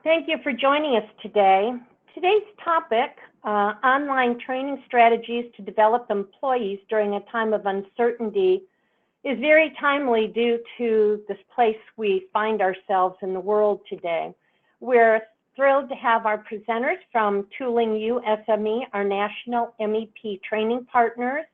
Thank you for joining us today. Today's topic, online training strategies to develop employees during a time of uncertainty, is very timely due to this place we find ourselves in the world today. We're thrilled to have our presenters from Tooling U-SME, our national MEP training partners,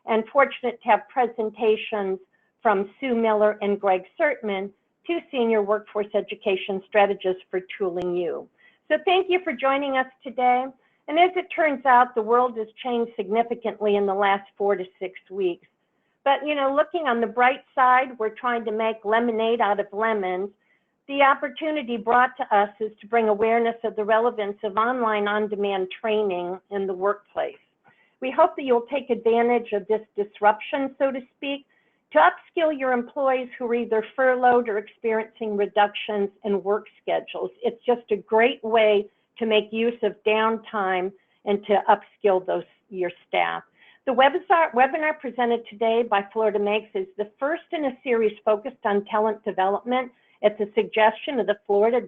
and fortunate to have presentations from Sue Miller and Greg Sertman, two senior workforce education strategists for Tooling U. So thank you for joining us today. And as it turns out, the world has changed significantly in the last 4 to 6 weeks. But, looking on the bright side, we're trying to make lemonade out of lemons. The opportunity brought to us is to bring awareness of the relevance of online on-demand training in the workplace. We hope that you'll take advantage of this disruption, so to speak, to upskill your employees who are either furloughed or experiencing reductions in work schedules. It's just a great way to make use of downtime and to upskill your staff. The webinar presented today by Florida Makes is the first in a series focused on talent development at the suggestion of the Florida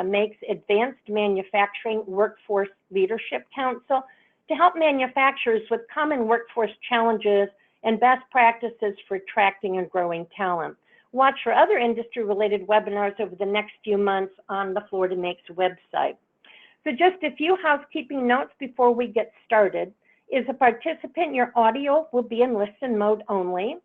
Makes Advanced Manufacturing Workforce Leadership Council to help manufacturers with common workforce challenges and best practices for attracting and growing talent. Watch for other industry-related webinars over the next few months on the Florida Makes website. So just a few housekeeping notes before we get started. As a participant, your audio will be in listen mode only.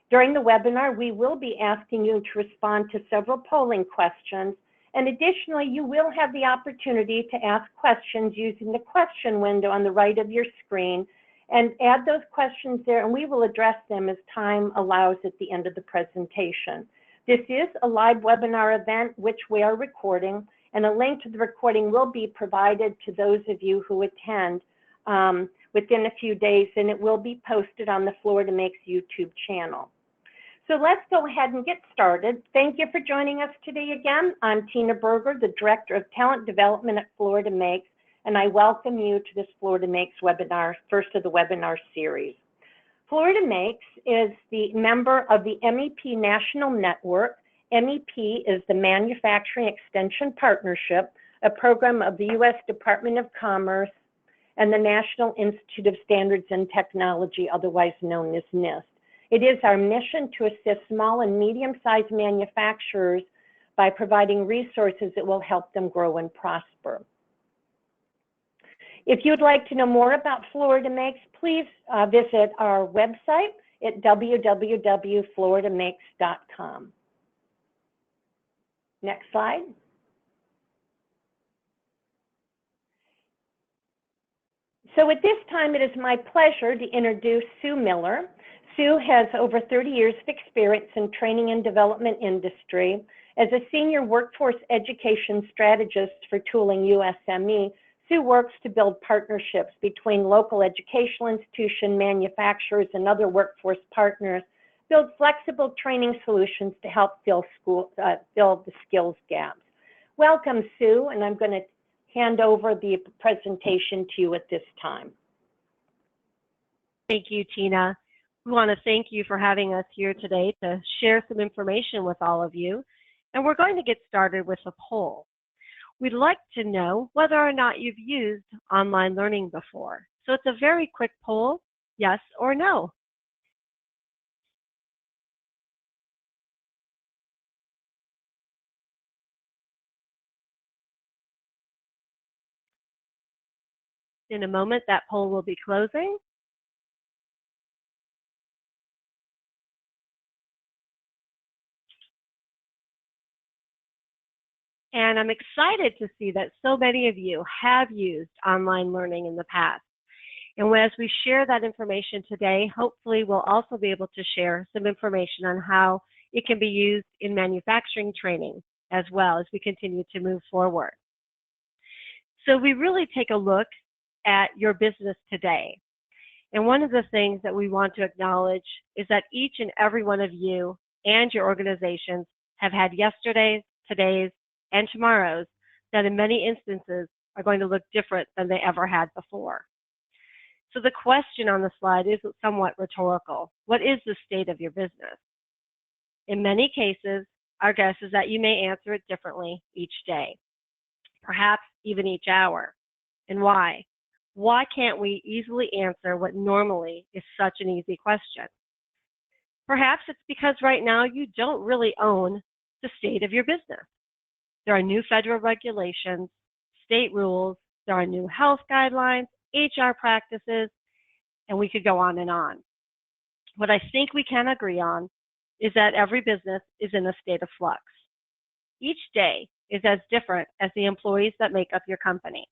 During the webinar, we will be asking you to respond to several polling questions. And additionally, you will have the opportunity to ask questions using the question window on the right of your screen, and add those questions there, and we will address them as time allows at the end of the presentation. This is a live webinar event, which we are recording, and a link to the recording will be provided to those of you who attend within a few days, and it will be posted on the Florida Makes YouTube channel. So let's go ahead and get started. Thank you for joining us today again. I'm Tina Berger, the Director of Talent Development at Florida Makes, and I welcome you to this Florida Makes webinar, first of the webinar series. Florida Makes is the member of the MEP National Network. MEP is the Manufacturing Extension Partnership, a program of the U.S. Department of Commerce and the National Institute of Standards and Technology, otherwise known as NIST. It is our mission to assist small and medium-sized manufacturers by providing resources that will help them grow and prosper. If you'd like to know more about Florida Makes, please visit our website at www.floridamakes.com. Next slide. So at this time, it is my pleasure to introduce Sue Miller. Sue has over 30 years of experience in training and development industry. As a senior workforce education strategist for Tooling U-SME, Sue works to build partnerships between local educational institution, manufacturers, and other workforce partners, build flexible training solutions to help fill the skills gaps. Welcome, Sue, and I'm going to hand over the presentation to you at this time. Thank you, Tina. We want to thank you for having us here today to share some information with all of you, and we're going to get started with a poll. We'd like to know whether or not you've used online learning before. So it's a very quick poll, yes or no. In a moment, that poll will be closing. And I'm excited to see that so many of you have used online learning in the past. And as we share that information today, hopefully we'll also be able to share some information on how it can be used in manufacturing training as well as we continue to move forward. So we really take a look at your business today. And one of the things that we want to acknowledge is that each and every one of you and your organizations have had yesterdays, todays, and tomorrows that in many instances are going to look different than they ever had before. So the question on the slide is somewhat rhetorical. What is the state of your business? In many cases, our guess is that you may answer it differently each day. perhaps even each hour. And why? Why can't we easily answer what normally is such an easy question? Perhaps it's because right now you don't really own the state of your business. There are new federal regulations, state rules, there are new health guidelines, HR practices, and we could go on and on. What I think we can agree on is that every business is in a state of flux. Each day is as different as the employees that make up your company.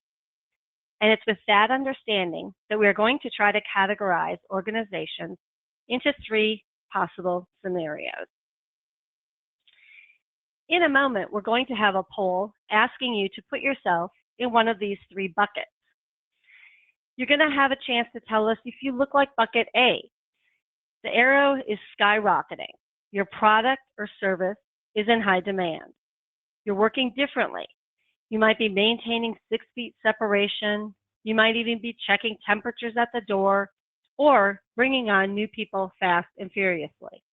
And it's with that understanding that we are going to try to categorize organizations into 3 possible scenarios. In a moment, we're going to have a poll asking you to put yourself in one of these 3 buckets. You're going to have a chance to tell us if you look like bucket A. The arrow is skyrocketing. Your product or service is in high demand. You're working differently. You might be maintaining 6 feet separation. You might even be checking temperatures at the door or bringing on new people fast and furiously.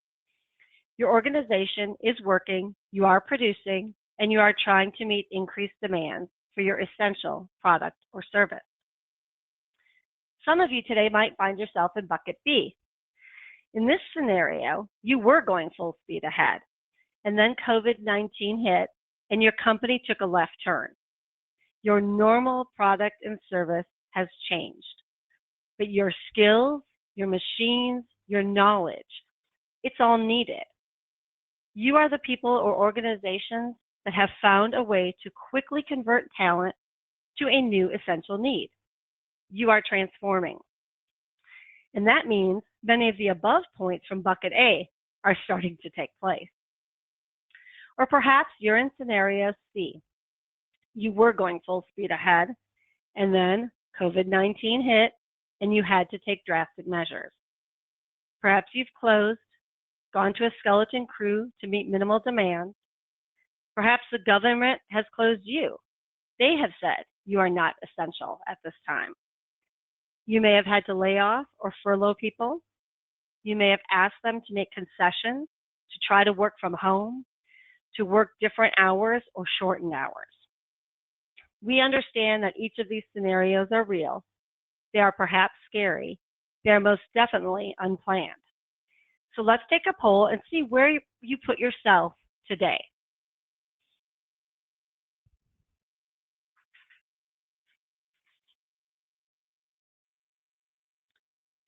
Your organization is working, you are producing, and you are trying to meet increased demands for your essential product or service. Some of you today might find yourself in bucket B. In this scenario, you were going full speed ahead, and then COVID-19 hit, and your company took a left turn. Your normal product and service has changed, but your skills, your machines, your knowledge, it's all needed. You are the people or organizations that have found a way to quickly convert talent to a new essential need. You are transforming. And that means many of the above points from bucket A are starting to take place. Or perhaps you're in scenario C. You were going full speed ahead, and then COVID-19 hit, and you had to take drastic measures. Perhaps you've closed, gone to a skeleton crew to meet minimal demands. Perhaps the government has closed you. They have said you are not essential at this time. You may have had to lay off or furlough people. You may have asked them to make concessions, to try to work from home, to work different hours or shortened hours. We understand that each of these scenarios are real. They are perhaps scary. They are most definitely unplanned. So let's take a poll and see where you put yourself today.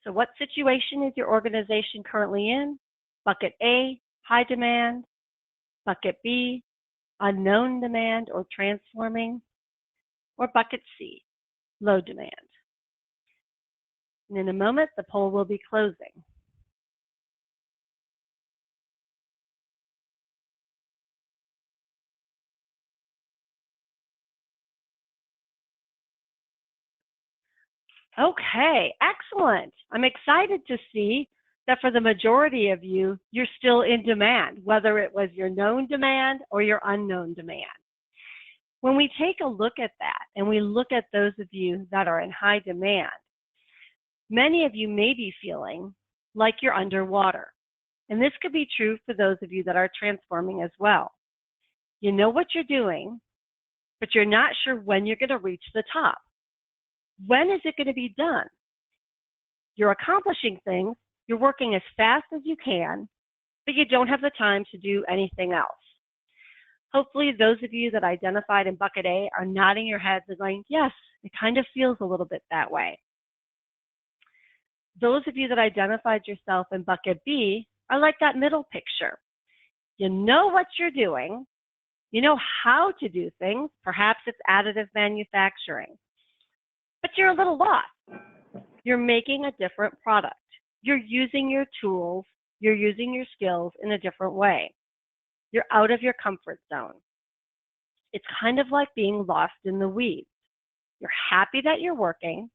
So what situation is your organization currently in? Bucket A, high demand. Bucket B, unknown demand or transforming. Or bucket C, low demand. And in a moment, the poll will be closing. Okay, excellent. I'm excited to see that for the majority of you, you're still in demand, whether it was your known demand or your unknown demand. When we take a look at that and we look at those of you that are in high demand, many of you may be feeling like you're underwater. And this could be true for those of you that are transforming as well. You know what you're doing, but you're not sure when you're going to reach the top. When is it going to be done? You're accomplishing things, you're working as fast as you can, but you don't have the time to do anything else. Hopefully, those of you that identified in bucket A are nodding your heads and going, yes, it kind of feels a little bit that way. Those of you that identified yourself in bucket B are like that middle picture. You know what you're doing. You know how to do things. Perhaps it's additive manufacturing. But you're a little lost. You're making a different product. You're using your tools. You're using your skills in a different way. You're out of your comfort zone. It's kind of like being lost in the weeds. You're happy that you're working,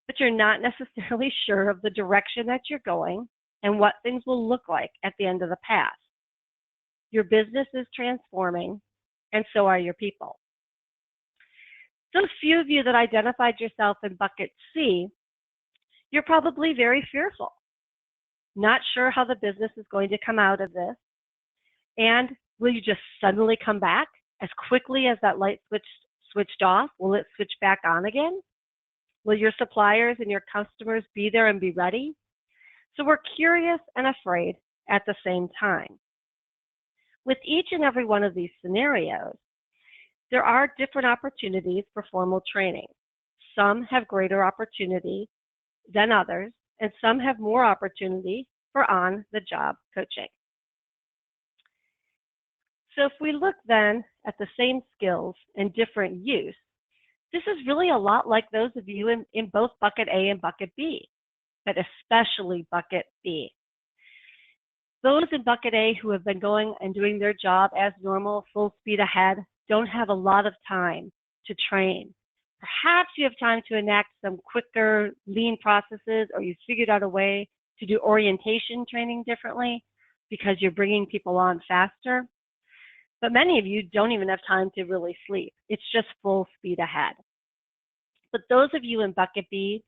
but you're not necessarily sure of the direction that you're going and what things will look like at the end of the path. Your business is transforming, and so are your people. Those few of you that identified yourself in bucket C, you're probably very fearful, not sure how the business is going to come out of this, and will you just suddenly come back as quickly as that light switch switched off? Will it switch back on again? Will your suppliers and your customers be there and be ready? So we're curious and afraid at the same time. With each and every one of these scenarios, there are different opportunities for formal training. Some have greater opportunity than others, and some have more opportunity for on-the-job coaching. So if we look then at the same skills and different use, this is really a lot like those of you in both bucket A and bucket B, but especially bucket B. Those in bucket A who have been going and doing their job as normal, full speed ahead, don't have a lot of time to train. Perhaps you have time to enact some quicker lean processes, or you figured out a way to do orientation training differently because you're bringing people on faster. But many of you don't even have time to really sleep. It's just full speed ahead. But those of you in bucket B,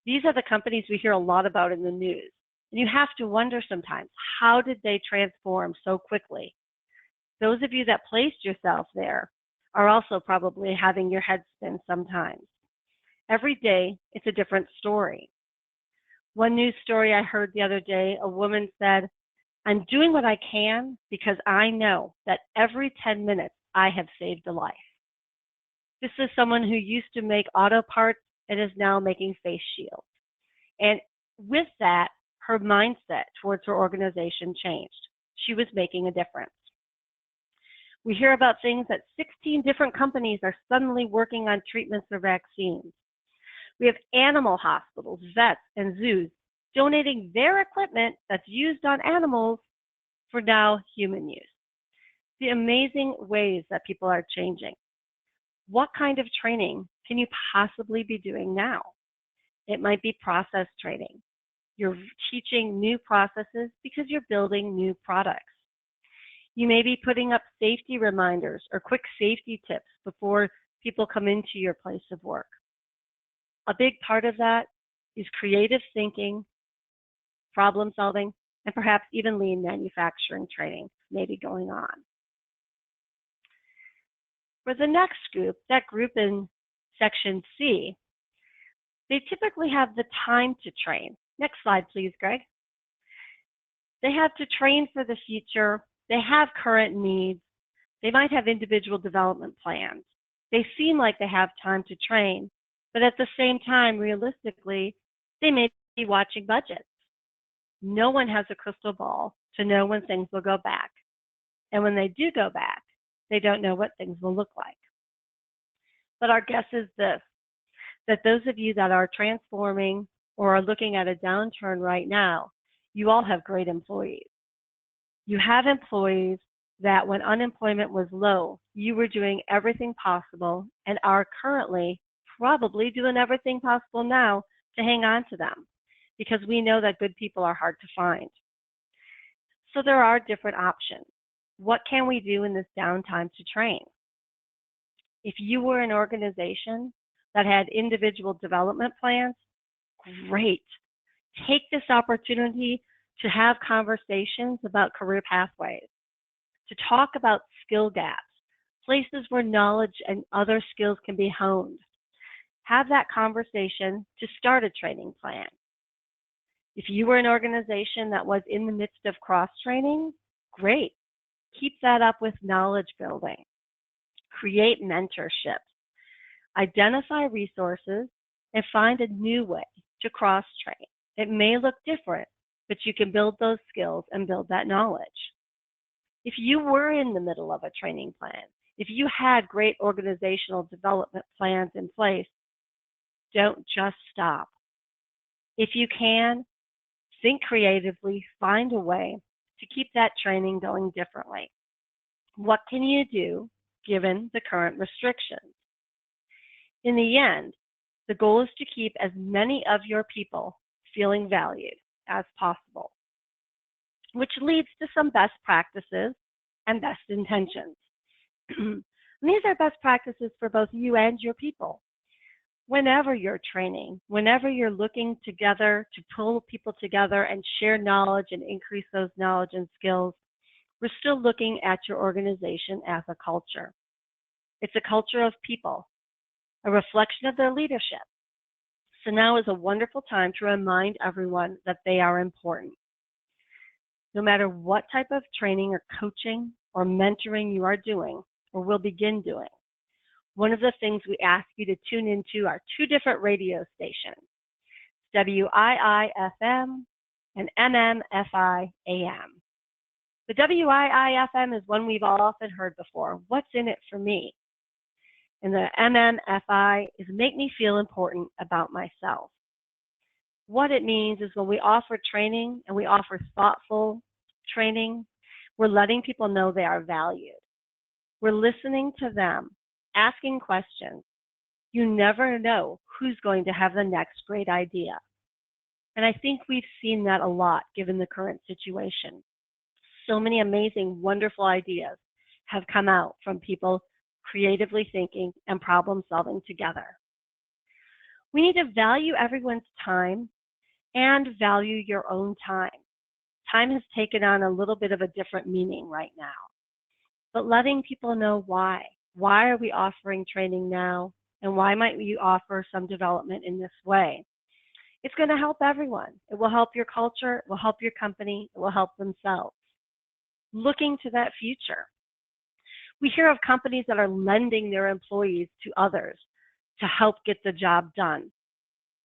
these are the companies we hear a lot about in the news. And you have to wonder sometimes, how did they transform so quickly? Those of you that placed yourself there are also probably having your head spin sometimes. Every day, it's a different story. One news story I heard the other day, a woman said, "I'm doing what I can because I know that every 10 minutes I have saved a life." This is someone who used to make auto parts and is now making face shields. And with that, her mindset towards her organization changed. She was making a difference. We hear about things that 16 different companies are suddenly working on treatments or vaccines. We have animal hospitals, vets, and zoos donating their equipment that's used on animals for now human use. The amazing ways that people are changing. What kind of training can you possibly be doing now? It might be process training. You're teaching new processes because you're building new products. You may be putting up safety reminders or quick safety tips before people come into your place of work. A big part of that is creative thinking, problem solving, and perhaps even lean manufacturing training may be going on. For the next group, that group in section C, they typically have the time to train. Next slide, please, Greg. They have to train for the future. They have current needs. They might have individual development plans. They seem like they have time to train, but at the same time, realistically, they may be watching budgets. No one has a crystal ball to know when things will go back. And when they do go back, they don't know what things will look like. But our guess is this, that those of you that are transforming or are looking at a downturn right now, you all have great employees. You have employees that when unemployment was low, you were doing everything possible and are currently probably doing everything possible now to hang on to them, because we know that good people are hard to find. So there are different options. What can we do in this downtime to train? If you were an organization that had individual development plans, great. Take this opportunity to have conversations about career pathways, to talk about skill gaps, places where knowledge and other skills can be honed. Have that conversation to start a training plan. If you were an organization that was in the midst of cross-training, great. Keep that up with knowledge building. Create mentorships. Identify resources and find a new way to cross-train. It may look different, but you can build those skills and build that knowledge. If you were in the middle of a training plan, if you had great organizational development plans in place, don't just stop. If you can, think creatively, find a way to keep that training going differently. What can you do given the current restrictions? In the end, the goal is to keep as many of your people feeling valued as possible, which leads to some best practices and best intentions. And these are best practices for both you and your people. Whenever you're training, whenever you're looking together to pull people together and share knowledge and increase those knowledge and skills, we're still looking at your organization as a culture. It's a culture of people, a reflection of their leadership. So now is a wonderful time to remind everyone that they are important. No matter what type of training or coaching or mentoring you are doing or will begin doing, one of the things we ask you to tune into are two different radio stations, WII-FM and MMFI-AM. The WII-FM is one we've all often heard before, what's in it for me? And the MMFI is make me feel important about myself. What it means is when we offer training and we offer thoughtful training, we're letting people know they are valued. We're listening to them, asking questions. You never know who's going to have the next great idea. And I think we've seen that a lot given the current situation. So many amazing, wonderful ideas have come out from people creatively thinking and problem solving together. We need to value everyone's time and value your own time. Time has taken on a little bit of a different meaning right now, but letting people know why. Why are we offering training now? And why might we offer some development in this way? It's going to help everyone. It will help your culture, it will help your company, it will help themselves. Looking to that future. We hear of companies that are lending their employees to others to help get the job done.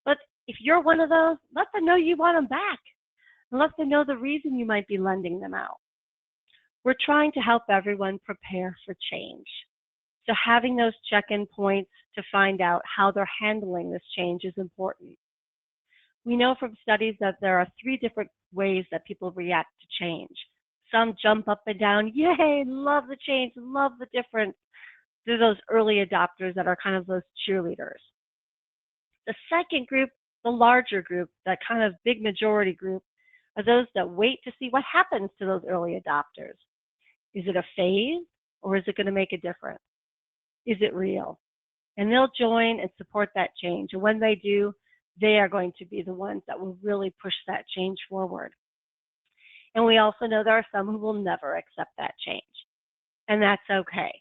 But if you're one of those, let them know you want them back. And let them know the reason you might be lending them out. We're trying to help everyone prepare for change. So having those check-in points to find out how they're handling this change is important. We know from studies that there are 3 different ways that people react to change. Some jump up and down, yay, love the change, love the difference. They're those early adopters that are kind of those cheerleaders. The second group, the larger group, that kind of big majority group, are those that wait to see what happens to those early adopters. Is it a phase or is it going to make a difference? Is it real? And they'll join and support that change. And when they do, they are going to be the ones that will really push that change forward. And we also know there are some who will never accept that change. And that's okay.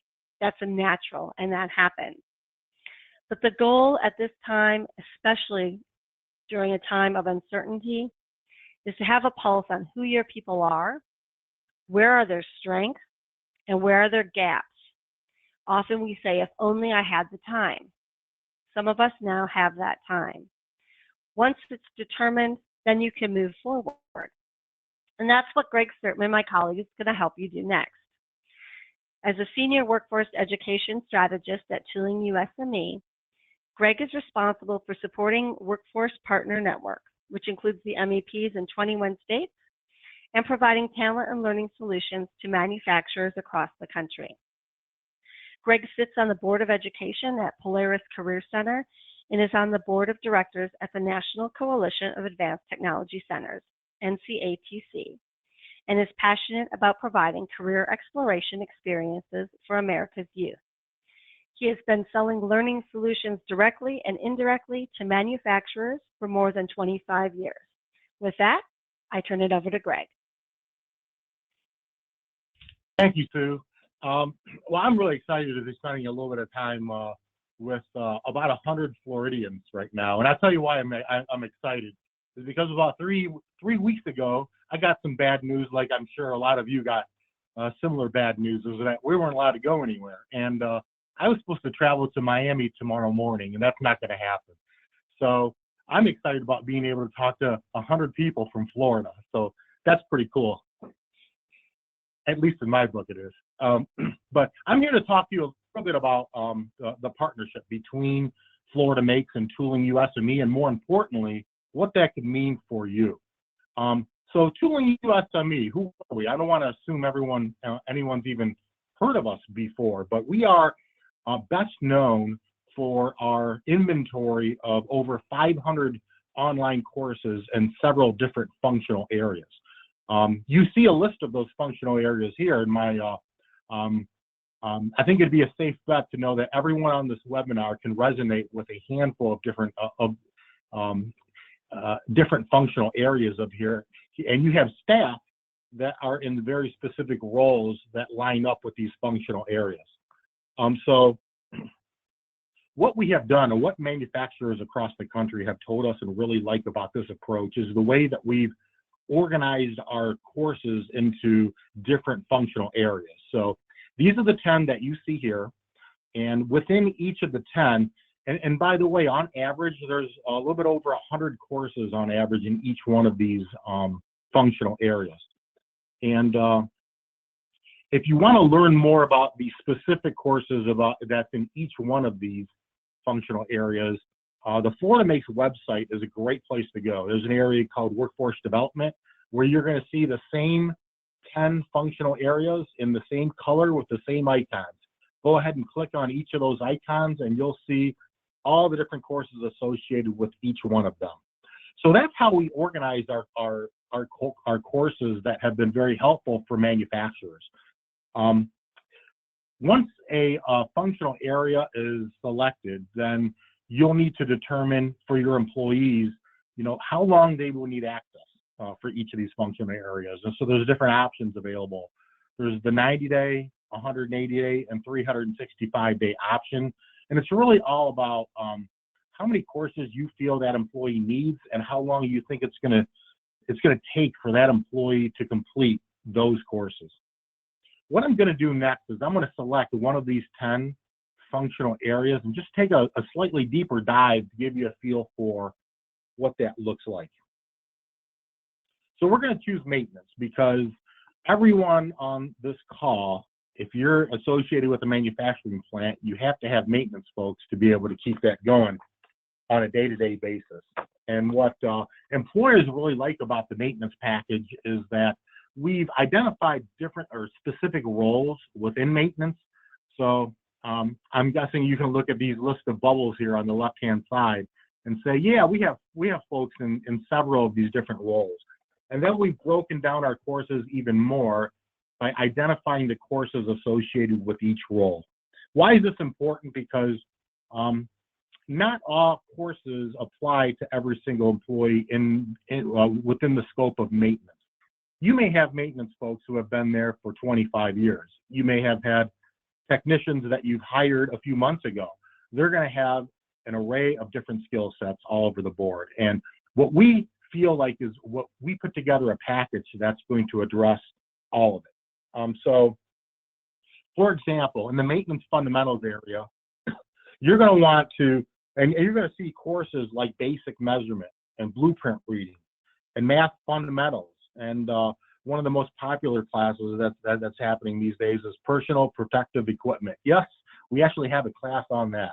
That's a natural, and that happens. But the goal at this time, especially during a time of uncertainty, is to have a pulse on who your people are, where are their strengths, and where are their gaps. Often we say, if only I had the time. Some of us now have that time. Once it's determined, then you can move forward. And that's what Greg Sturtman, my colleague, is going to help you do next. As a senior workforce education strategist at Tooling U-SME, Greg is responsible for supporting Workforce Partner Network, which includes the MEPs in 21 states, and providing talent and learning solutions to manufacturers across the country. Greg sits on the Board of Education at Polaris Career Center and is on the Board of Directors at the National Coalition of Advanced Technology Centers, NCATC, and is passionate about providing career exploration experiences for America's youth. He has been selling learning solutions directly and indirectly to manufacturers for more than 25 years. With that, I turn it over to Greg. Thank you, Sue. Well, I'm really excited to be spending a little bit of time with about 100 Floridians right now. And I'll tell you why I'm excited. Is because about three weeks ago, I got some bad news, like I'm sure a lot of you got similar bad news, is that we weren't allowed to go anywhere. And I was supposed to travel to Miami tomorrow morning, and that's not going to happen. So I'm excited about being able to talk to 100 people from Florida. So that's pretty cool. At least in my book it is. But I'm here to talk to you a little bit about the partnership between Florida Makes and Tooling U-SME, and more importantly, what that could mean for you. So Tooling U-SME, who are we? I don't want to assume anyone's even heard of us before, but we are best known for our inventory of over 500 online courses in several different functional areas. You see a list of those functional areas here in my, I think it'd be a safe bet to know that everyone on this webinar can resonate with a handful of different functional areas of here. And you have staff that are in very specific roles that line up with these functional areas. So what we have done and what manufacturers across the country have told us and really like about this approach is the way that we've organized our courses into different functional areas. So these are the 10 that you see here. And within each of the 10, and by the way, on average, there's a little bit over 100 courses on average in each one of these functional areas. And if you want to learn more about the specific courses that's in each one of these functional areas, the Florida Makes website is a great place to go. There's an area called Workforce Development where you're going to see the same 10 functional areas in the same color with the same icons. Go ahead and click on each of those icons and you'll see all the different courses associated with each one of them. So that's how we organize our courses that have been very helpful for manufacturers. Once a functional area is selected, then you'll need to determine for your employees, how long they will need access for each of these functional areas. And so there's different options available. There's the 90-day, 180-day, and 365-day option. And it's really all about how many courses you feel that employee needs and how long you think it's going to take for that employee to complete those courses. What I'm going to do next is I'm going to select one of these 10 functional areas and just take a slightly deeper dive to give you a feel for what that looks like. So we're going to choose maintenance because everyone on this call, if you're associated with a manufacturing plant, you have to have maintenance folks to be able to keep that going on a day-to-day basis. And what employers really like about the maintenance package is that we've identified different or specific roles within maintenance. So I'm guessing you can look at these list of bubbles here on the left-hand side and say, yeah, we have folks in several of these different roles. And then we've broken down our courses even more by identifying the courses associated with each role. Why is this important? Because not all courses apply to every single employee within the scope of maintenance. You may have maintenance folks who have been there for 25 years. You may have had technicians that you've hired a few months ago. They're going to have an array of different skill sets all over the board. And what we feel like is what we put together a package that's going to address all of it. So, for example, in the maintenance fundamentals area, you're going to want to, and you're going to see courses like basic measurement and blueprint reading and math fundamentals. And one of the most popular classes that's happening these days is personal protective equipment. Yes, we actually have a class on that.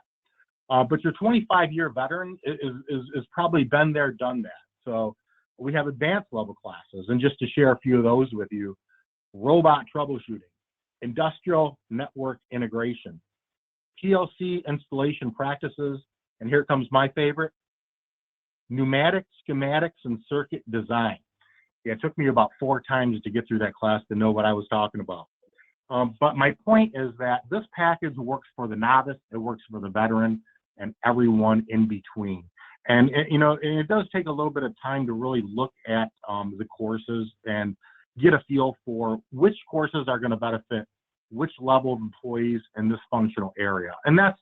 But your 25-year veteran is probably been there, done that. So we have advanced level classes. And just to share a few of those with you, robot troubleshooting, industrial network integration, PLC installation practices, and here comes my favorite, pneumatic schematics and circuit design. Yeah, it took me about 4 times to get through that class to know what I was talking about. But my point is that this package works for the novice, it works for the veteran, and everyone in between. And it does take a little bit of time to really look at the courses and get a feel for which courses are going to benefit which level of employees in this functional area. And that's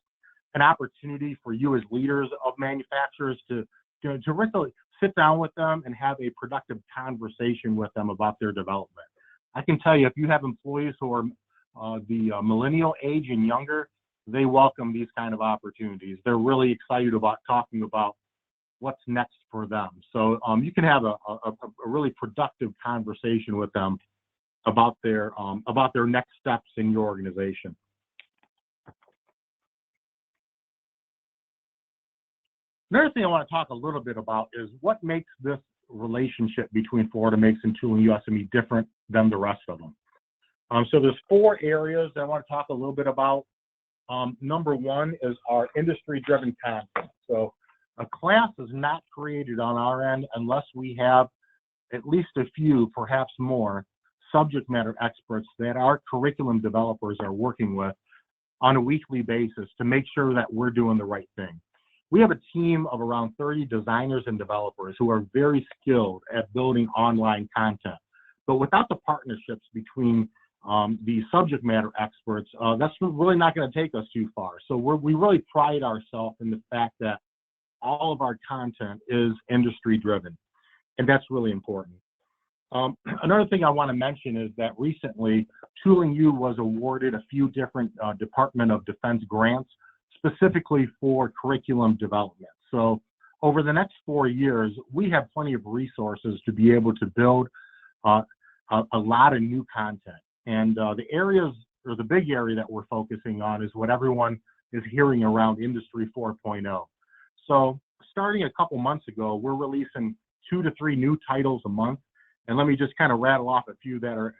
an opportunity for you as leaders of manufacturers to really sit down with them and have a productive conversation with them about their development. I can tell you, if you have employees who are the millennial age and younger, they welcome these kind of opportunities. They're really excited about talking about what's next for them. So you can have a really productive conversation with them about their next steps in your organization. Another thing I want to talk a little bit about is what makes this relationship between Florida Makes and Tooling U-SME different than the rest of them. So there's 4 areas that I want to talk a little bit about. Number 1 is our industry-driven content. So a class is not created on our end unless we have at least a few, perhaps more, subject matter experts that our curriculum developers are working with on a weekly basis to make sure that we're doing the right thing. We have a team of around 30 designers and developers who are very skilled at building online content. But without the partnerships between the subject matter experts, that's really not going to take us too far. So we really pride ourselves in the fact that all of our content is industry driven, and that's really important. Another thing I want to mention is that recently Tooling U was awarded a few different Department of Defense grants specifically for curriculum development. So over the next 4 years, we have plenty of resources to be able to build a lot of new content. And the areas, or the big area that we're focusing on, is what everyone is hearing around Industry 4.0. So starting a couple months ago, we're releasing 2 to 3 new titles a month. And let me just kind of rattle off a few that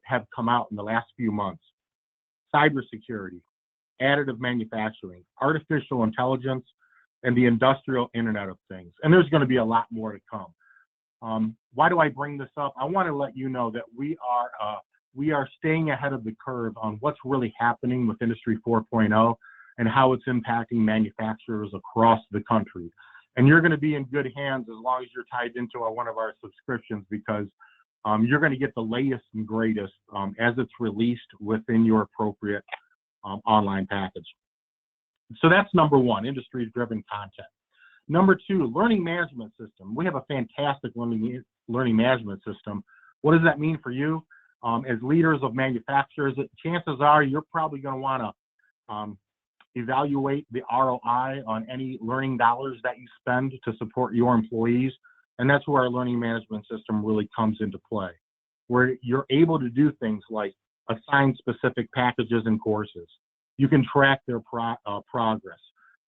have come out in the last few months. Cybersecurity, additive manufacturing, artificial intelligence, and the industrial Internet of Things. And there's going to be a lot more to come. Why do I bring this up? I want to let you know that we are staying ahead of the curve on what's really happening with Industry 4.0 and how it's impacting manufacturers across the country. And you're going to be in good hands as long as you're tied into one of our subscriptions, because you're going to get the latest and greatest as it's released within your appropriate online package. So that's number one, industry-driven content. Number two, learning management system. We have a fantastic learning management system. What does that mean for you? As leaders of manufacturers, chances are you're probably going to want to evaluate the ROI on any learning dollars that you spend to support your employees. And that's where our learning management system really comes into play, where you're able to do things like assign specific packages and courses. You can track their progress.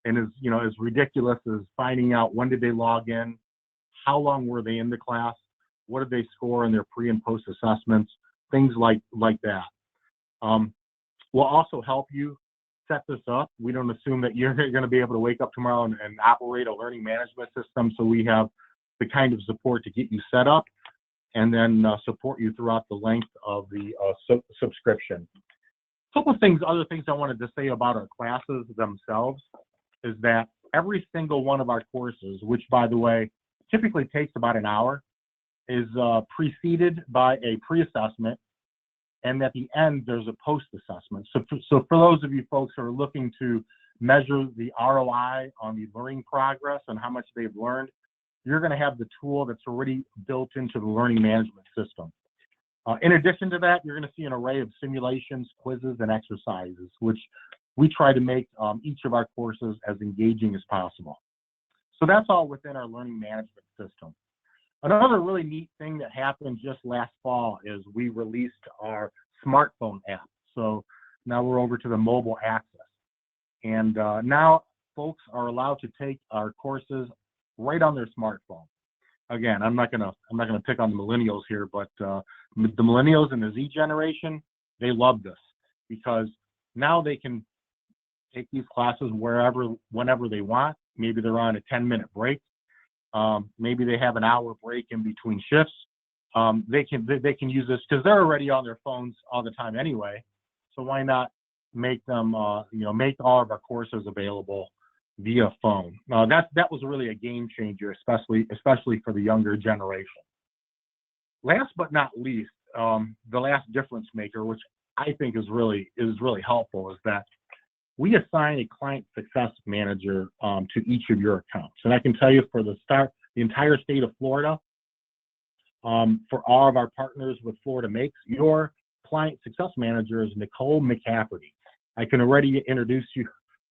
And as ridiculous as finding out when did they log in, how long were they in the class, what did they score in their pre and post assessments, things like that. Will also help you set this up. We don't assume that you're going to be able to wake up tomorrow and operate a learning management system. So we have the kind of support to get you set up and then support you throughout the length of the subscription. A couple of other things I wanted to say about our classes themselves is that every single one of our courses, which by the way, typically takes about an hour, is preceded by a pre-assessment. And at the end, there's a post-assessment. So for those of you folks who are looking to measure the ROI on the learning progress and how much they've learned, you're going to have the tool that's already built into the learning management system. In addition to that, you're going to see an array of simulations, quizzes, and exercises, which we try to make each of our courses as engaging as possible. So that's all within our learning management system. Another really neat thing that happened just last fall is we released our smartphone app. So now we're over to the mobile access. And now folks are allowed to take our courses right on their smartphone. Again, I'm not gonna pick on the millennials here, but the millennials and the Z generation, they love this because now they can take these classes whenever they want. Maybe they're on a 10-minute break. Maybe they have an hour break in between shifts. They can use this because they're already on their phones all the time anyway. So why not make them make all of our courses available via phone? That was really a game changer, especially for the younger generation. Last but not least, the last difference maker, which I think is really helpful, is that we assign a client success manager to each of your accounts. And I can tell you for the entire state of Florida, for all of our partners with Florida Makes, your client success manager is Nicole McCafferty. I can already introduce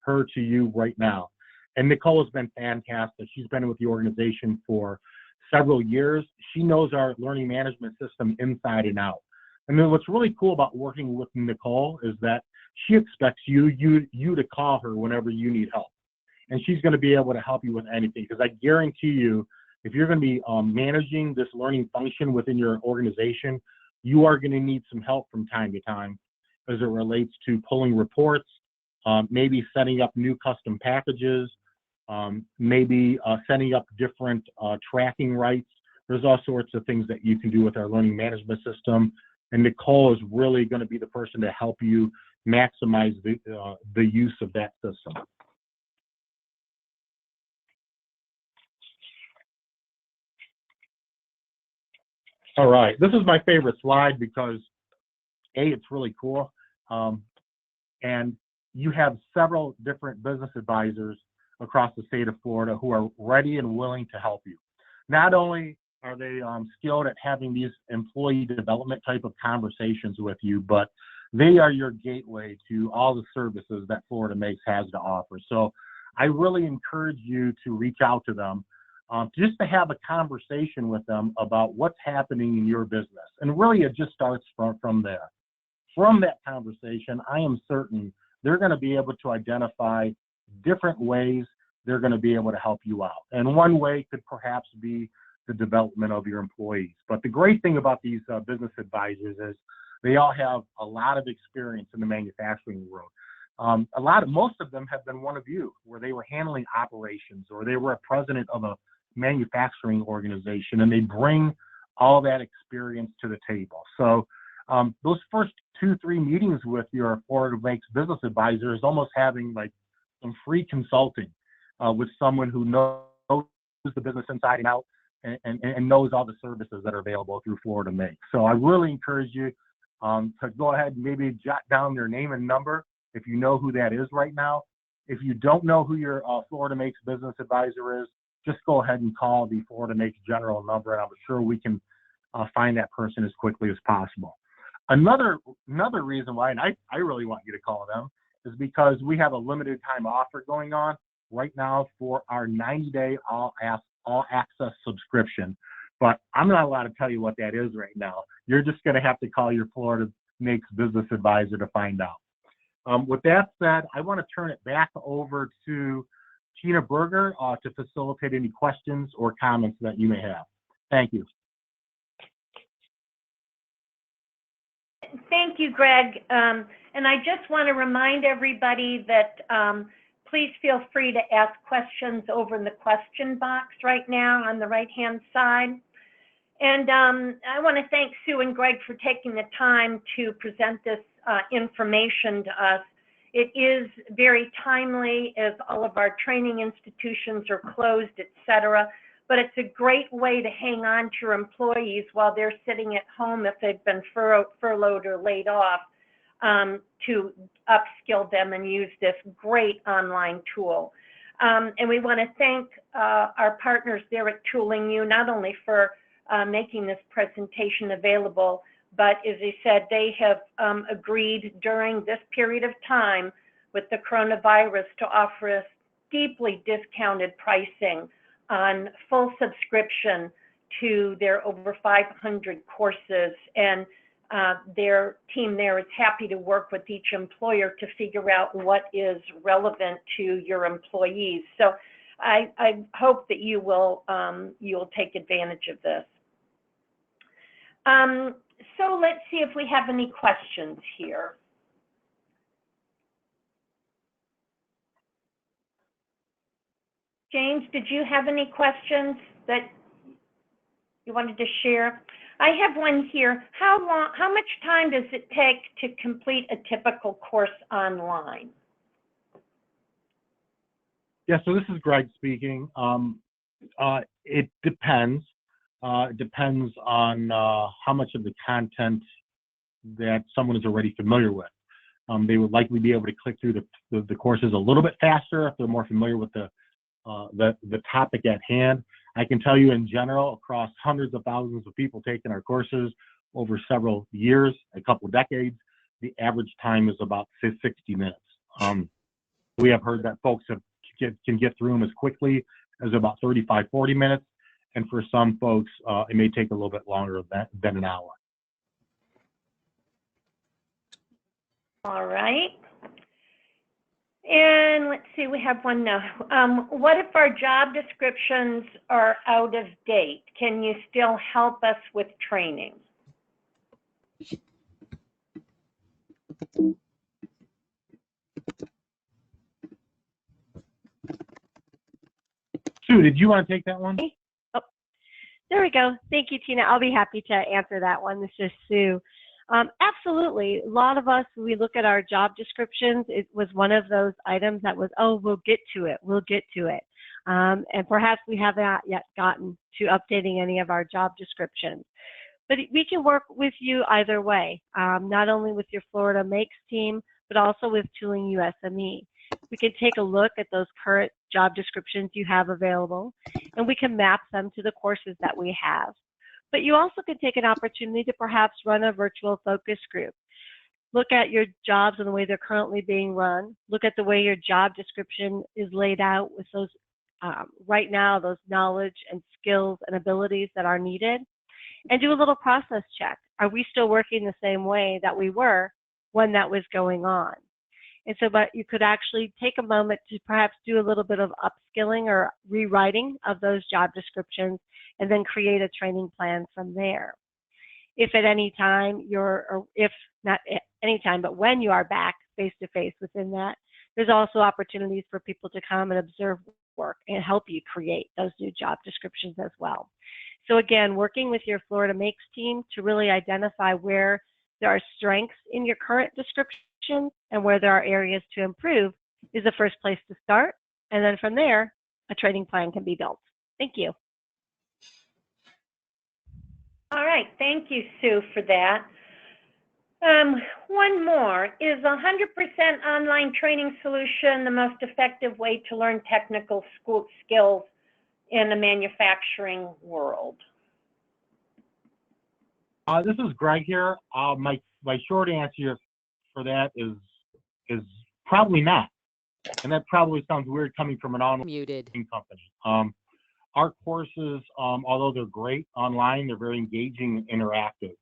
her to you right now. And Nicole has been fantastic. She's been with the organization for several years. She knows our learning management system inside and out. And then what's really cool about working with Nicole is that she expects you to call her whenever you need help. And she's going to be able to help you with anything, because I guarantee you, if you're going to be managing this learning function within your organization, you are going to need some help from time to time as it relates to pulling reports, maybe setting up new custom packages, maybe setting up different tracking rights. There's all sorts of things that you can do with our learning management system. And Nicole is really going to be the person to help you maximize the use of that system. All right, this is my favorite slide because It's really cool. And you have several different business advisors across the state of Florida who are ready and willing to help you. Not only are they skilled at having these employee development type of conversations with you, but they are your gateway to all the services that Florida Makes has to offer. So I really encourage you to reach out to them just to have a conversation with them about what's happening in your business. And really it just starts from there. From that conversation, I am certain they're going to be able to identify different ways they're going to be able to help you out. And one way could perhaps be the development of your employees. But the great thing about these business advisors is they all have a lot of experience in the manufacturing world. Most of them have been one of you, where they were handling operations or they were a president of a manufacturing organization, and they bring all that experience to the table. So those first 2-3 meetings with your Florida Makes business advisor is almost having like some free consulting with someone who knows the business inside and out and knows all the services that are available through Florida Makes. So I really encourage you to go ahead and maybe jot down their name and number if you know who that is right now. If you don't know who your Florida Makes business advisor is, just go ahead and call the Florida Makes general number, and I'm sure we can find that person as quickly as possible. Another reason why, and I really want you to call them, is because we have a limited time offer going on right now for our 90-day all access subscription. But I'm not allowed to tell you what that is right now. You're just going to have to call your Florida Makes business advisor to find out. With that said, I want to turn it back over to Tina Berger to facilitate any questions or comments that you may have. Thank you. Thank you, Greg. And I just want to remind everybody that please feel free to ask questions over in the question box right now on the right-hand side. And I want to thank Sue and Greg for taking the time to present this information to us. It is very timely as all of our training institutions are closed, et cetera, but it's a great way to hang on to your employees while they're sitting at home if they've been furloughed or laid off, to upskill them and use this great online tool. And we want to thank our partners there at Tooling U, not only for making this presentation available, but as I said, they have agreed during this period of time with the coronavirus to offer us deeply discounted pricing on full subscription to their over 500 courses. And their team there is happy to work with each employer to figure out what is relevant to your employees. So I hope that you'll take advantage of this. So let's see if we have any questions here. James, did you have any questions that you wanted to share? I have one here. How much time does it take to complete a typical course online? Yeah, so this is Greg speaking. It depends. It depends on how much of the content that someone is already familiar with. They would likely be able to click through the courses a little bit faster if they're more familiar with the topic at hand. I can tell you in general, across hundreds of thousands of people taking our courses over several years, a couple of decades, the average time is about 60 minutes. We have heard that folks can get through them as quickly as about 35, 40 minutes. And for some folks, it may take a little bit longer than an hour. All right. And let's see, we have one now. What if our job descriptions are out of date? Can you still help us with training? Sue, did you want to take that one? Oh, there we go. Thank you, Tina. I'll be happy to answer that one. This is Sue. Absolutely. A lot of us, when we look at our job descriptions, it was one of those items that was, oh, we'll get to it. We'll get to it. And perhaps we haven't yet gotten to updating any of our job descriptions. But we can work with you either way, not only with your Florida Makes team, but also with Tooling U-SME. We can take a look at those current job descriptions you have available, and we can map them to the courses that we have. But you also can take an opportunity to perhaps run a virtual focus group. Look at your jobs and the way they're currently being run. Look at the way your job description is laid out with those, right now, those knowledge and skills and abilities that are needed. And do a little process check. Are we still working the same way that we were when that was going on? And so, but you could actually take a moment to perhaps do a little bit of upskilling or rewriting of those job descriptions and then create a training plan from there. If at any time or if not at any time, but when you are back face-to-face within that, there's also opportunities for people to come and observe work and help you create those new job descriptions as well. So again, working with your Florida Makes team to really identify where there are strengths in your current description and where there are areas to improve is the first place to start. And then from there, a training plan can be built. Thank you. All right, thank you, Sue, for that. One more. Is 100% online training solution the most effective way to learn technical skills in the manufacturing world? This is Greg here. My short answer for that is probably not, and that probably sounds weird coming from an online company. Our courses, although they're great online, they're very engaging and interactive.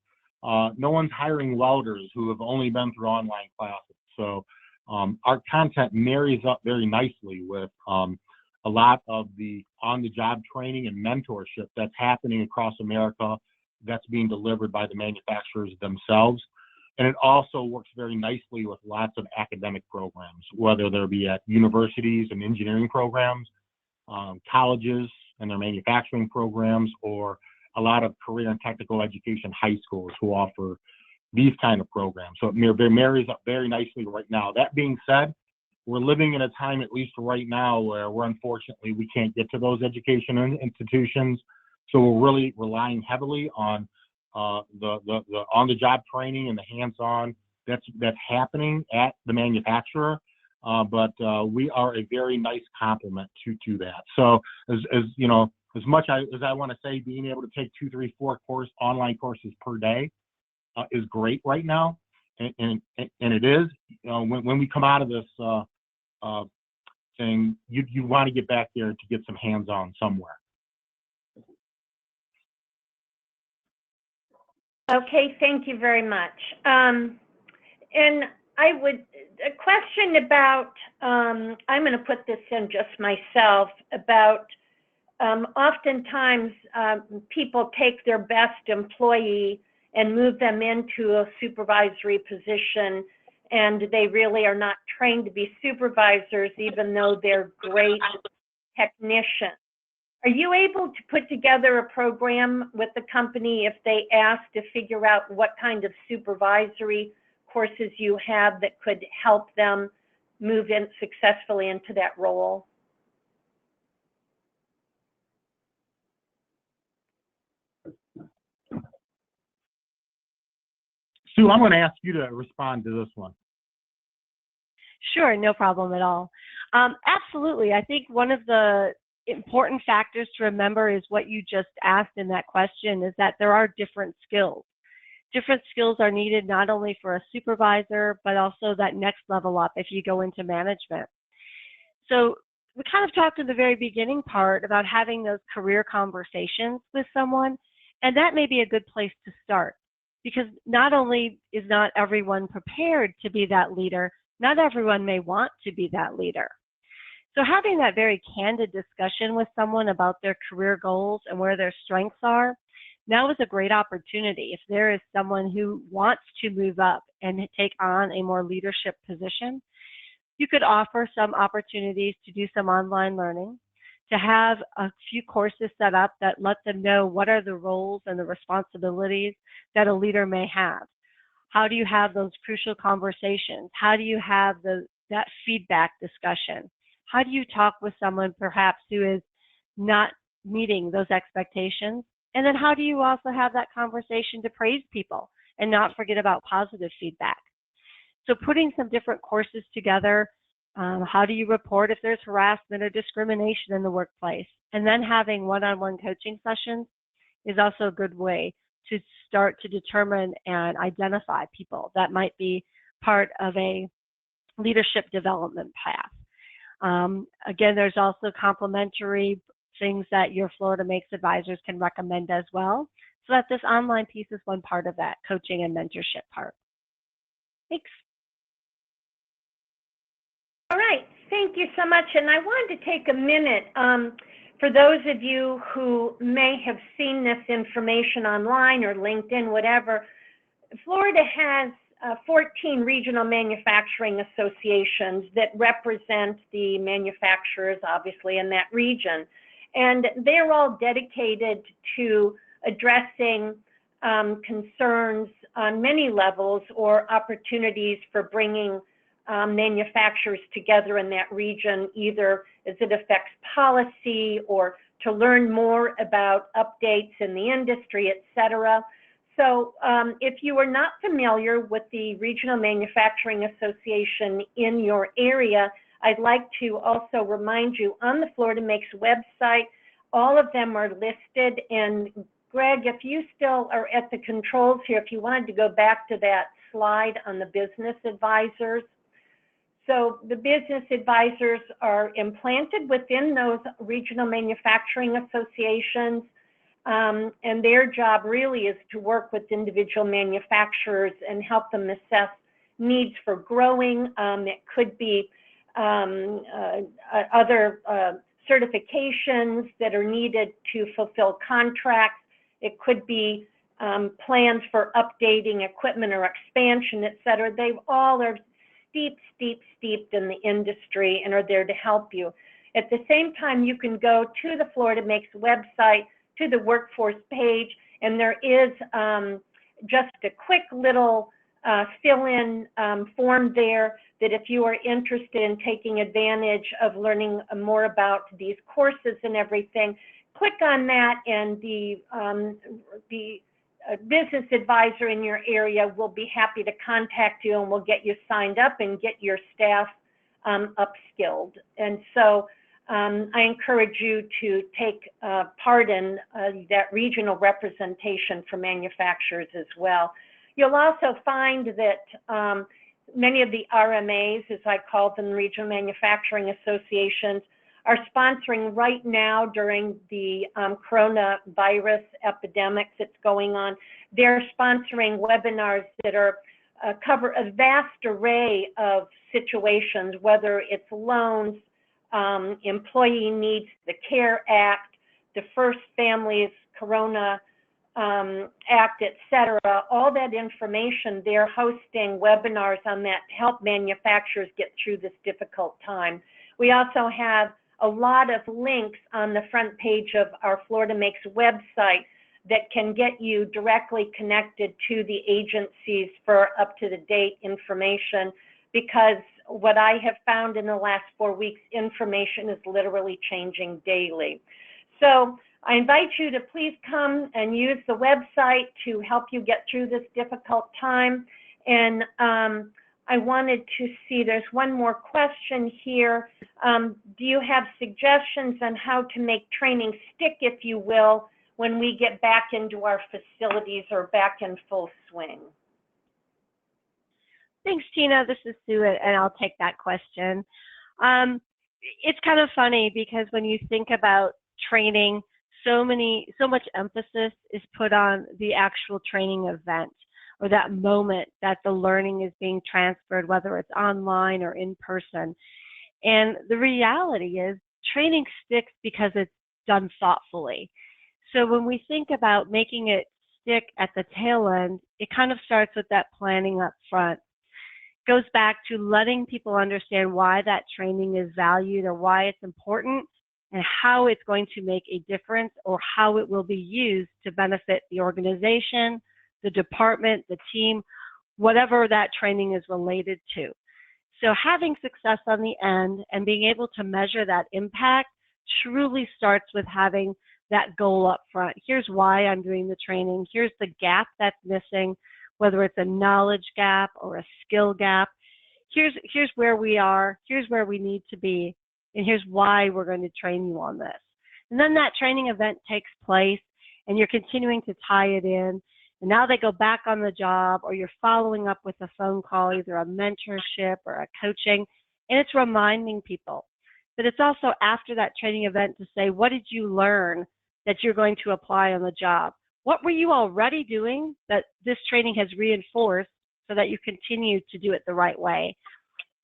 No one's hiring welders who have only been through online classes, so our content marries up very nicely with a lot of the on-the-job training and mentorship that's happening across America that's being delivered by the manufacturers themselves. And it also works very nicely with lots of academic programs, whether there be at universities and engineering programs, colleges and their manufacturing programs, or a lot of career and technical education high schools who offer these kind of programs. So it marries up very nicely right now. That being said, we're living in a time, at least right now, where unfortunately we can't get to those education institutions. So we're really relying heavily on the on-the-job training and the hands-on that's happening at the manufacturer. But we are a very nice complement to that. So as you know, as much as I want to say, being able to take 2, 3, 4 online courses per day is great right now, and it is. You know, when we come out of this thing, you want to get back there to get some hands-on somewhere. Okay, thank you very much. And a question about, I'm going to put this in just myself, about oftentimes people take their best employee and move them into a supervisory position, and they really are not trained to be supervisors, even though they're great technicians. Are you able to put together a program with the company if they ask to figure out what kind of supervisory courses you have that could help them move in successfully into that role? Sue, I'm going to ask you to respond to this one. Sure, no problem at all. Absolutely. I think one of the important factors to remember is what you just asked in that question, is that there are different skills. Different skills are needed not only for a supervisor, but also that next level up if you go into management. So we kind of talked in the very beginning part about having those career conversations with someone, and that may be a good place to start, because not only is not everyone prepared to be that leader, not everyone may want to be that leader. So having that very candid discussion with someone about their career goals and where their strengths are, now is a great opportunity. If there is someone who wants to move up and take on a more leadership position, you could offer some opportunities to do some online learning, to have a few courses set up that let them know what are the roles and the responsibilities that a leader may have. How do you have those crucial conversations? How do you have that feedback discussion? How do you talk with someone perhaps who is not meeting those expectations And then how do you also have that conversation to praise people and not forget about positive feedback? So putting some different courses together, how do you report if there's harassment or discrimination in the workplace? And then having one-on-one coaching sessions is also a good way to start to determine and identify people that might be part of a leadership development path. Again, there's also complementary things that your Florida Makes advisors can recommend as well, so that this online piece is one part of that coaching and mentorship part. Thanks. All right, thank you so much. And I wanted to take a minute for those of you who may have seen this information online or LinkedIn, whatever. Florida has 14 regional manufacturing associations that represent the manufacturers, obviously, in that region. And they're all dedicated to addressing concerns on many levels or opportunities for bringing manufacturers together in that region, either as it affects policy or to learn more about updates in the industry, et cetera. So if you are not familiar with the Regional Manufacturing Association in your area, I'd like to also remind you on the Florida Makes website, all of them are listed. And Greg, if you still are at the controls here, if you wanted to go back to that slide on the business advisors. So the business advisors are implanted within those regional manufacturing associations, and their job really is to work with individual manufacturers and help them assess needs for growing. It could be other certifications that are needed to fulfill contracts. It could be plans for updating equipment or expansion, et cetera. They all are steeped in the industry and are there to help you. At the same time, you can go to the Florida Makes website, to the workforce page, and there is just a quick little fill-in form there that if you are interested in taking advantage of learning more about these courses and everything, click on that, and the business advisor in your area will be happy to contact you, and we'll get you signed up and get your staff upskilled. And so I encourage you to take part in that regional representation for manufacturers as well. You'll also find that many of the RMAs, as I call them, regional manufacturing associations, are sponsoring right now during the coronavirus epidemic that's going on. They're sponsoring webinars that are cover a vast array of situations, whether it's loans, employee needs, the CARE Act, the First Families Corona Act, et cetera. All that information, they're hosting webinars on that to help manufacturers get through this difficult time. We also have a lot of links on the front page of our Florida Makes website that can get you directly connected to the agencies for up-to-the-date information, because what I have found in the last 4 weeks, information is literally changing daily. So I invite you to please come and use the website to help you get through this difficult time. And I wanted to see, there's one more question here. Do you have suggestions on how to make training stick, if you will, when we get back into our facilities or back in full swing? Thanks, Tina. This is Sue, and I'll take that question. It's kind of funny because when you think about training, so much emphasis is put on the actual training event, or that moment that the learning is being transferred, whether it's online or in person. And the reality is training sticks because it's done thoughtfully. So when we think about making it stick at the tail end, it kind of starts with that planning up front. Goes back to letting people understand why that training is valued or why it's important and how it's going to make a difference or how it will be used to benefit the organization, the department, the team, whatever that training is related to. So having success on the end and being able to measure that impact truly starts with having that goal up front. Here's why I'm doing the training. Here's the gap that's missing, whether it's a knowledge gap or a skill gap. Here's where we are, here's where we need to be, and here's why we're going to train you on this. And then that training event takes place, and you're continuing to tie it in. And now they go back on the job, or you're following up with a phone call, either a mentorship or a coaching, and it's reminding people. But it's also after that training event to say, what did you learn that you're going to apply on the job? What were you already doing that this training has reinforced so that you continue to do it the right way?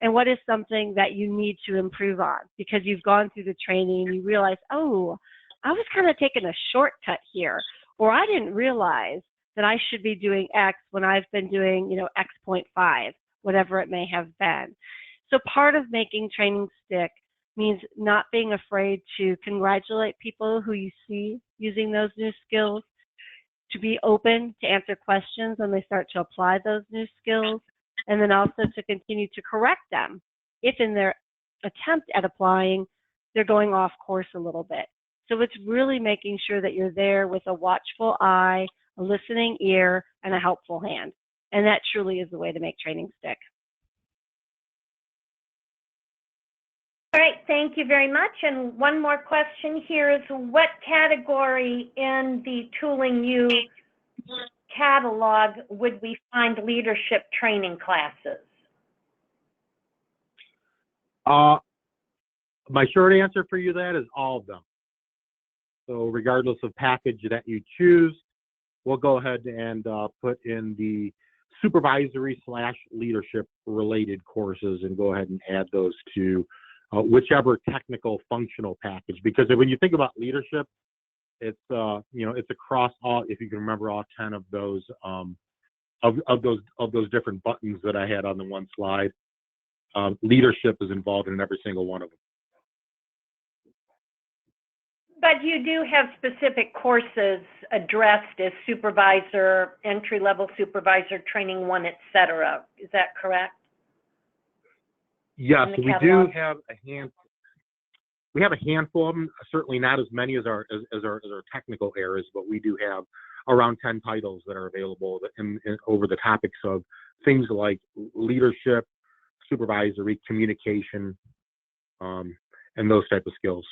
And what is something that you need to improve on because you've gone through the training and you realize, oh, I was kind of taking a shortcut here, or I didn't realize that I should be doing X when I've been doing, X.5, whatever it may have been. So part of making training stick means not being afraid to congratulate people who you see using those new skills, to be open to answer questions when they start to apply those new skills, and then also to continue to correct them if in their attempt at applying, they're going off course a little bit. So it's really making sure that you're there with a watchful eye, a listening ear, and a helpful hand. And that truly is the way to make training stick. All right, thank you very much. And one more question here is, what category in the Tooling U catalog would we find leadership training classes? My short answer for you that is all of them. So regardless of package that you choose, we'll go ahead and put in the supervisory / leadership related courses and go ahead and add those to whichever technical functional package. Because when you think about leadership, it's it's across all, if you can remember, all 10 of those of those different buttons that I had on the one slide. Leadership is involved in every single one of them. But you do have specific courses addressed as supervisor, entry-level supervisor, training 1, etc. Is that correct? Yes, we do have a handful. We have a handful of them. Certainly not as many as our technical areas, but we do have around 10 titles that are available in over the topics of things like leadership, supervisory, communication, and those type of skills.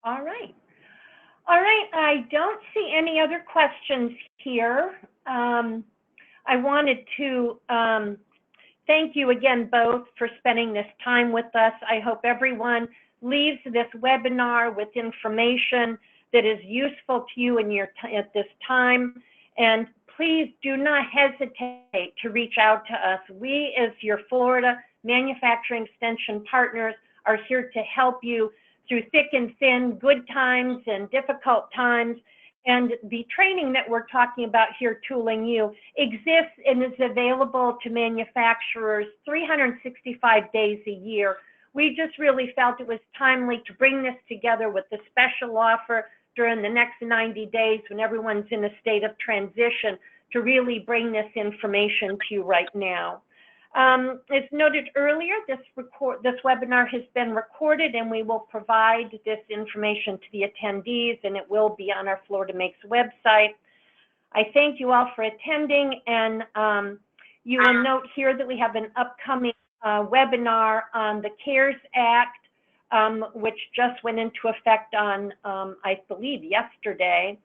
All right. All right, I don't see any other questions here. I wanted to thank you again both for spending this time with us. I hope everyone leaves this webinar with information that is useful to you at this time. And please do not hesitate to reach out to us. We, as your Florida Manufacturing Extension partners, are here to help you through thick and thin, good times and difficult times. And the training that we're talking about here, Tooling U, exists and is available to manufacturers 365 days a year. We just really felt it was timely to bring this together with the special offer during the next 90 days when everyone's in a state of transition, to really bring this information to you right now. As noted earlier, this webinar has been recorded, and we will provide this information to the attendees, and it will be on our Florida Makes website. I thank you all for attending, and you will note here that we have an upcoming webinar on the CARES Act, which just went into effect on, I believe, yesterday.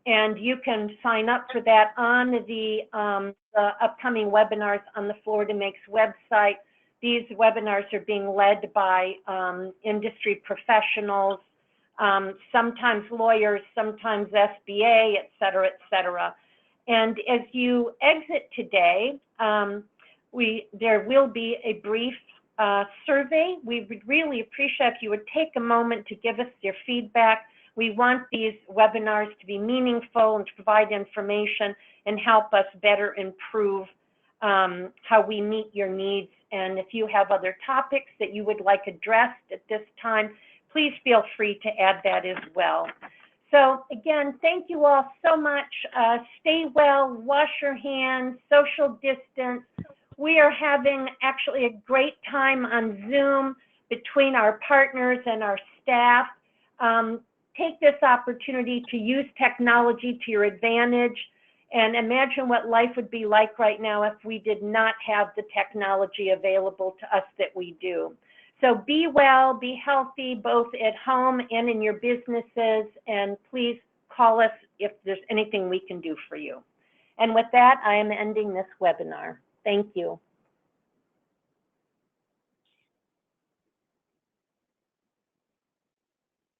And you can sign up for that on the upcoming webinars on the Florida Makes website. These webinars are being led by industry professionals, sometimes lawyers, sometimes SBA, et cetera, et cetera. And as you exit today, there will be a brief survey. We would really appreciate if you would take a moment to give us your feedback. We want these webinars to be meaningful and to provide information and help us better improve how we meet your needs. And if you have other topics that you would like addressed at this time, please feel free to add that as well. So again, thank you all so much. Stay well, wash your hands, social distance. We are having actually a great time on Zoom between our partners and our staff. take this opportunity to use technology to your advantage, and imagine what life would be like right now if we did not have the technology available to us that we do. So be well, be healthy, both at home and in your businesses, and please call us if there's anything we can do for you. And with that, I am ending this webinar. Thank you.